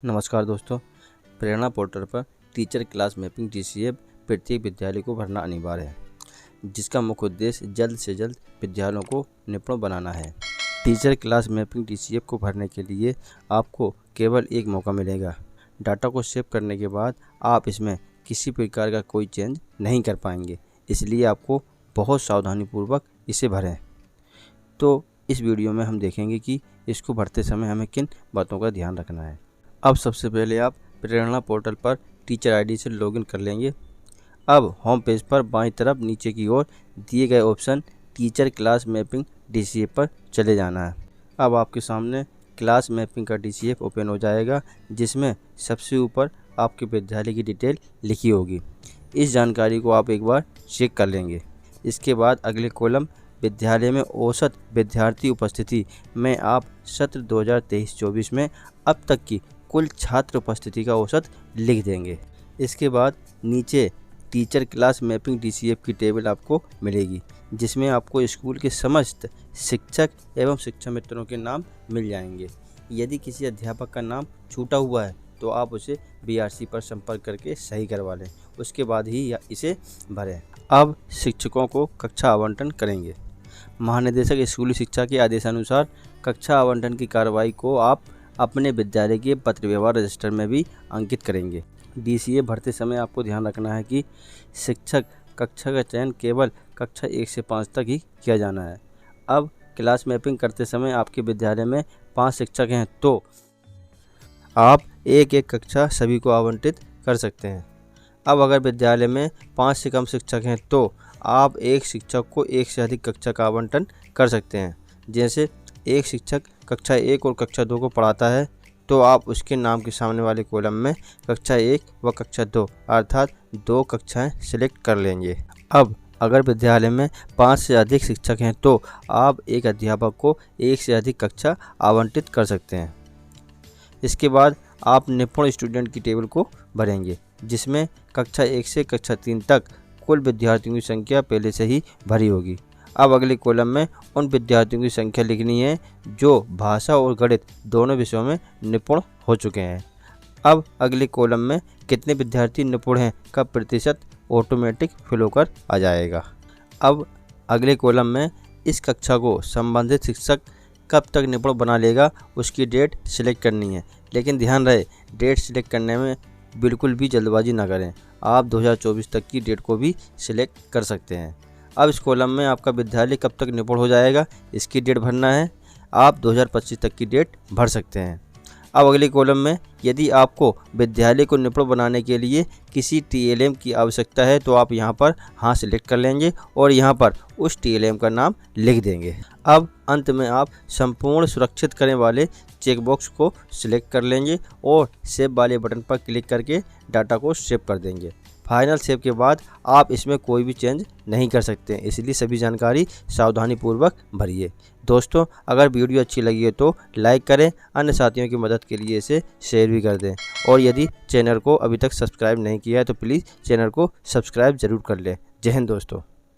नमस्कार दोस्तों, प्रेरणा पोर्टल पर टीचर क्लास मैपिंग DCF प्रत्येक विद्यालय को भरना अनिवार्य है, जिसका मुख्य उद्देश्य जल्द से जल्द विद्यालयों को निपुण बनाना है। टीचर क्लास मैपिंग DCF को भरने के लिए आपको केवल एक मौका मिलेगा। डाटा को सेव करने के बाद आप इसमें किसी प्रकार का कोई चेंज नहीं कर पाएंगे, इसलिए आपको बहुत सावधानीपूर्वक इसे भरें। तो इस वीडियो में हम देखेंगे कि इसको भरते समय हमें किन बातों का ध्यान रखना है। अब सबसे पहले आप प्रेरणा पोर्टल पर टीचर आईडी से लॉगिन कर लेंगे। अब होम पेज पर बाईं तरफ नीचे की ओर दिए गए option teacher class mapping DCF पर चले जाना है। अब आपके सामने क्लास मैपिंग का DCF ओपन हो जाएगा, जिसमें सबसे ऊपर आपके विद्यालय की डिटेल लिखी होगी। इस जानकारी को आप एक बार चेक कर लेंगे। इसके बाद अगले कॉलम विद्यालय में औसत विद्यार्थी उपस्थिति में आप सत्र 2023-24 में अब तक की कुल छात्र उपस्थिति का औसत लिख देंगे। इसके बाद नीचे टीचर क्लास मैपिंग DCF की टेबल आपको मिलेगी, जिसमें आपको स्कूल के समस्त शिक्षक एवं शिक्षक मित्रों के नाम मिल जाएंगे। यदि किसी अध्यापक का नाम छूटा हुआ है तो आप उसे BRC पर संपर्क करके सही करवा लें, उसके बाद ही इसे भरें। अब शिक्षकों को कक्षा आवंटन करेंगे। महानिदेशक स्कूली शिक्षा के आदेशानुसार कक्षा आवंटन की कार्रवाई को आप अपने विद्यालय के पत्र व्यवहार रजिस्टर में भी अंकित करेंगे। DCF भरते समय आपको ध्यान रखना है कि शिक्षक कक्षा का चयन केवल कक्षा 1 से 5 तक ही किया जाना है। अब क्लास मैपिंग करते समय आपके विद्यालय में 5 शिक्षक हैं तो आप एक कक्षा सभी को आवंटित कर सकते हैं। अब अगर विद्यालय में 5 से कम शिक्षक हैं तो आप एक शिक्षक को 1 से अधिक कक्षा का आवंटन कर सकते हैं। जैसे एक शिक्षक कक्षा 1 और कक्षा 2 को पढ़ाता है तो आप उसके नाम के सामने वाले कॉलम में कक्षा 1 व कक्षा 2 अर्थात 2 कक्षाएं सिलेक्ट कर लेंगे। अब अगर विद्यालय में 5 से अधिक शिक्षक हैं तो आप एक अध्यापक को 1 से अधिक कक्षा आवंटित कर सकते हैं। इसके बाद आप निपुण स्टूडेंट की टेबल को भरेंगे, जिसमें कक्षा 1 से कक्षा 3 तक कुल विद्यार्थियों की संख्या पहले से ही भरी होगी। अब अगले कॉलम में उन विद्यार्थियों की संख्या लिखनी है जो भाषा और गणित दोनों विषयों में निपुण हो चुके हैं। अब अगले कॉलम में कितने विद्यार्थी निपुण हैं का प्रतिशत ऑटोमेटिक फिल होकर आ जाएगा। अब अगले कॉलम में इस कक्षा को संबंधित शिक्षक कब तक निपुण बना लेगा उसकी डेट सिलेक्ट करनी है, लेकिन ध्यान रहे डेट सिलेक्ट करने में बिल्कुल भी जल्दबाजी ना करें। आप 2024 तक की डेट को भी सिलेक्ट कर सकते हैं। अब इस कॉलम में आपका विद्यालय कब तक निपुण हो जाएगा इसकी डेट भरना है। आप 2025 तक की डेट भर सकते हैं। अब अगले कॉलम में यदि आपको विद्यालय को निपुण बनाने के लिए किसी TLM की आवश्यकता है तो आप यहां पर हाँ सिलेक्ट कर लेंगे और यहां पर उस TLM का नाम लिख देंगे। अब अंत में आप संपूर्ण सुरक्षित करने वाले चेकबॉक्स को सिलेक्ट कर लेंगे और सेव वाले बटन पर क्लिक करके डाटा को सेव कर देंगे। फाइनल सेव के बाद आप इसमें कोई भी चेंज नहीं कर सकते हैं, इसलिए सभी जानकारी सावधानीपूर्वक भरिए। दोस्तों, अगर वीडियो अच्छी लगी है तो लाइक करें, अन्य साथियों की मदद के लिए इसे शेयर भी कर दें और यदि चैनल को अभी तक सब्सक्राइब नहीं किया है तो प्लीज़ चैनल को सब्सक्राइब ज़रूर कर लें। जय हिंद दोस्तों।